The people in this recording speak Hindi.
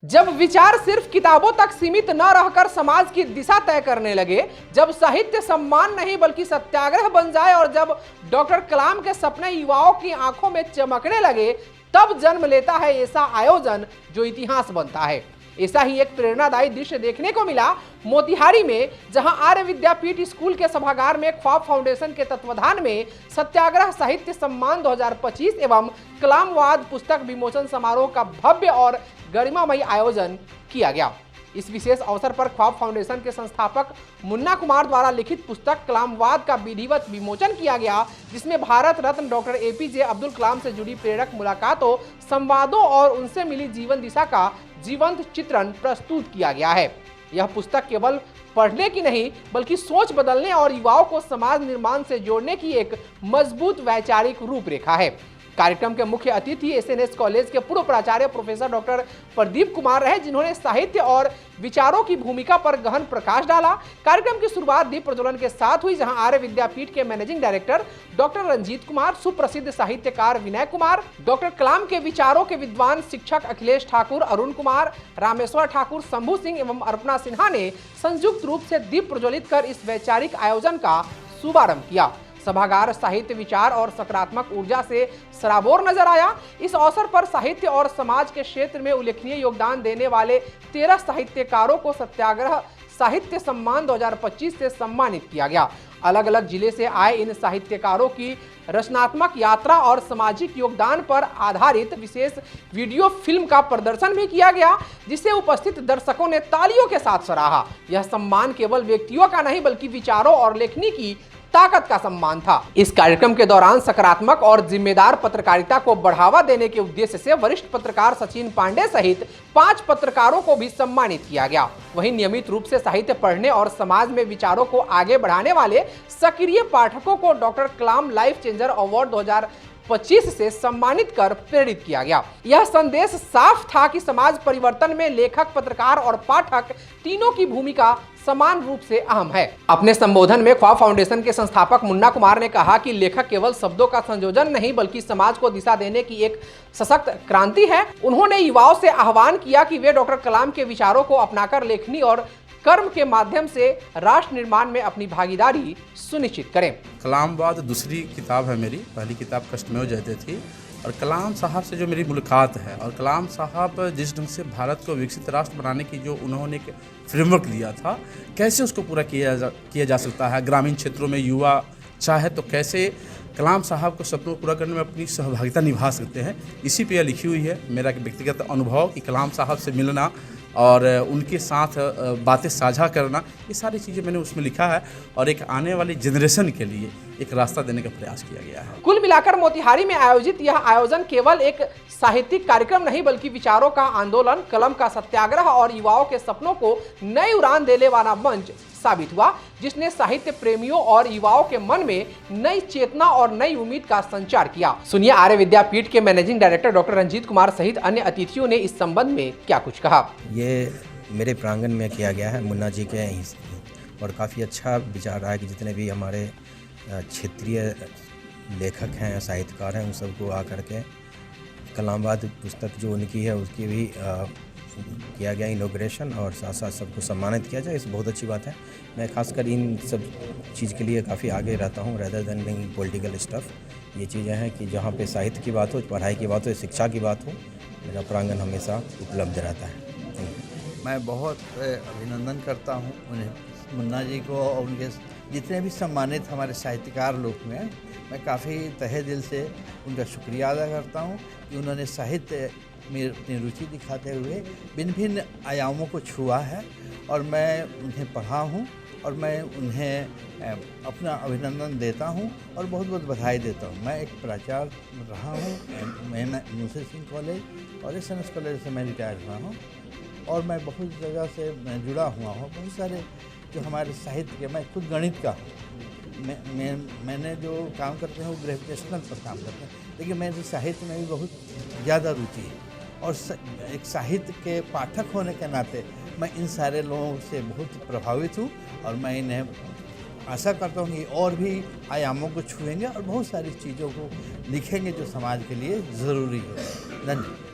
जब विचार सिर्फ किताबों तक सीमित न रहकर समाज की दिशा तय करने लगे, जब साहित्य सम्मान नहीं बल्कि सत्याग्रह बन जाए और जब डॉक्टर कलाम के सपने युवाओं की आंखों में चमकने लगे, तब जन्म लेता है ऐसा आयोजन जो इतिहास बनता है। ऐसा ही एक प्रेरणादायी दृश्य देखने को मिला मोतिहारी में, जहां आर्य विद्यापीठ स्कूल के सभागार में ख्वाब फाउंडेशन के तत्वाधान में सत्याग्रह साहित्य सम्मान 2025 एवं कलामवाद पुस्तक विमोचन समारोह का भव्य और गरिमामयी आयोजन किया गया। इस विशेष अवसर पर ख्वाब फाउंडेशन के संस्थापक मुन्ना कुमार द्वारा लिखित पुस्तक कलामवाद का विधिवत विमोचन किया गया, जिसमें भारत रत्न डॉक्टर एपीजे अब्दुल कलाम से जुड़ी प्रेरक मुलाकातों, संवादों और उनसे मिली जीवन दिशा का जीवंत चित्रण प्रस्तुत किया गया है। यह पुस्तक केवल पढ़ने की नहीं बल्कि सोच बदलने और युवाओं को समाज निर्माण से जोड़ने की एक मजबूत वैचारिक रूपरेखा है। कार्यक्रम के मुख्य अतिथि एसएनएस कॉलेज के पूर्व प्राचार्य प्रोफेसर डॉक्टर प्रदीप कुमार रहे, जिन्होंने साहित्य और विचारों की भूमिका पर गहन प्रकाश डाला। कार्यक्रम की शुरुआत दीप प्रज्वलन के साथ हुई, जहां आर्य विद्यापीठ के managing director doctor Ranjit Kumar, सुप्रसिद्ध साहित्यकार विनय कुमार, डॉक्टर कलाम के विचारों के विद्वान शिक्षक अखिलेश ठाकुर, अरुण कुमार, रामेश्वर ठाकुर, शंभू सिंह एवं अर्पणा सिन्हा ने संयुक्त रूप से दीप प्रज्वलित कर इस वैचारिक आयोजन का शुभारंभ किया। सभागार साहित्य, विचार और सकारात्मक ऊर्जा से सराबोर नजर आया। इस अवसर पर साहित्य और समाज के क्षेत्र में उल्लेखनीय योगदान देने वाले 13 साहित्यकारों को सत्याग्रह साहित्य सम्मान 2025 से सम्मानित किया गया। अलग अलग जिले से आए इन साहित्यकारों की रचनात्मक यात्रा और सामाजिक योगदान पर आधारित विशेष वीडियो फिल्म का प्रदर्शन भी किया गया, जिसे उपस्थित दर्शकों ने तालियों के साथ सराहा। यह सम्मान केवल व्यक्तियों का नहीं बल्कि विचारों और लेखनी की ताकत का सम्मान था। इस कार्यक्रम के दौरान सकारात्मक और जिम्मेदार पत्रकारिता को बढ़ावा देने के उद्देश्य से वरिष्ठ पत्रकार सचिन पांडे सहित 5 पत्रकारों को भी सम्मानित किया गया। वहीं नियमित रूप से साहित्य पढ़ने और समाज में विचारों को आगे बढ़ाने वाले सक्रिय पाठकों को डॉक्टर कलाम लाइफ चेंजर अवार्ड 2025 से सम्मानित कर प्रेरित किया गया। यह संदेश साफ था कि समाज परिवर्तन में लेखक, पत्रकार और पाठक तीनों की भूमिका समान रूप से अहम है। अपने संबोधन में ख्वाब फाउंडेशन के संस्थापक मुन्ना कुमार ने कहा कि लेखक केवल शब्दों का संयोजन नहीं बल्कि समाज को दिशा देने की एक सशक्त क्रांति है। उन्होंने युवाओं से आह्वान किया कि वे डॉक्टर कलाम के विचारों को अपनाकर लेखनी और कर्म के माध्यम से राष्ट्र निर्माण में अपनी भागीदारी सुनिश्चित करें। कलामवाद दूसरी किताब है मेरी, पहली किताब कष्टमेव जयते थी। और कलाम साहब से जो मेरी मुलाकात है और कलाम साहब जिस ढंग से भारत को विकसित राष्ट्र बनाने की जो उन्होंने एक फ्रेमवर्क दिया था, कैसे उसको पूरा किया जा सकता है, ग्रामीण क्षेत्रों में युवा चाहे तो कैसे कलाम साहब को सपनों को पूरा करने में अपनी सहभागिता निभा सकते हैं, इसी पे लिखी हुई है। मेरा एक व्यक्तिगत अनुभव कि कलाम साहब से मिलना और उनके साथ बातें साझा करना, ये सारी चीज़ें मैंने उसमें लिखा है और एक आने वाली जनरेशन के लिए एक रास्ता देने का प्रयास किया गया है। कुल मिलाकर मोतिहारी में आयोजित यह आयोजन केवल एक साहित्यिक कार्यक्रम नहीं बल्कि विचारों का आंदोलन, कलम का सत्याग्रह और युवाओं के सपनों को नई उड़ान देने वाला मंच साबित हुआ, जिसने साहित्य प्रेमियों और युवाओं के मन में नई चेतना और नई उम्मीद का संचार किया। सुनिए आर्य विद्यापीठ के managing director doctor Ranjit Kumar सहित अन्य अतिथियों ने इस संबंध में क्या कुछ कहा। ये मेरे प्रांगण में किया गया है मुन्ना जी के और काफ़ी अच्छा विचार रहा है कि जितने भी हमारे क्षेत्रीय लेखक हैं, साहित्यकार हैं, उन सबको आकर के कलामवाद पुस्तक जो उनकी है उसकी भी किया गया इनॉग्रेशन और साथ साथ सबको सम्मानित किया जाए। इस बहुत अच्छी बात है। मैं खासकर इन सब चीज़ के लिए काफ़ी आगे रहता हूँ, rather than being political stuff. ये चीज़ें हैं कि जहाँ पे साहित्य की बात हो, पढ़ाई की बात हो, शिक्षा की बात हो, मेरा प्रांगण हमेशा उपलब्ध रहता है। मैं बहुत अभिनंदन करता हूँ उन्हें, मुन्ना जी को और उनके जितने भी सम्मानित हमारे साहित्यकार लोग में, मैं काफ़ी तहे दिल से उनका शुक्रिया अदा करता हूँ कि उन्होंने साहित्य में अपनी रुचि दिखाते हुए भिन्न भिन्न आयामों को छुआ है और मैं उन्हें पढ़ा हूँ और मैं उन्हें अपना अभिनंदन देता हूँ और बहुत बहुत बधाई देता हूँ। मैं एक प्राचार्य रहा हूँ, मैं मूसे सिंह कॉलेज और एसएनएस कॉलेज से मैं रिटायर हुआ हूँ और मैं बहुत जगह से मैं जुड़ा हुआ हूँ। बहुत सारे जो हमारे साहित्य के, मैं खुद गणित का हूँ, मैंने जो काम करते हैं वो ग्रेविटेशनल पर काम करते हैं, लेकिन मेरे साहित्य में भी बहुत ज़्यादा रुचि है और एक साहित्य के पाठक होने के नाते मैं इन सारे लोगों से बहुत प्रभावित हूँ और मैं इन्हें आशा करता हूँ कि और भी आयामों को छुएंगे और बहुत सारी चीज़ों को लिखेंगे जो समाज के लिए ज़रूरी है। धन्यवाद।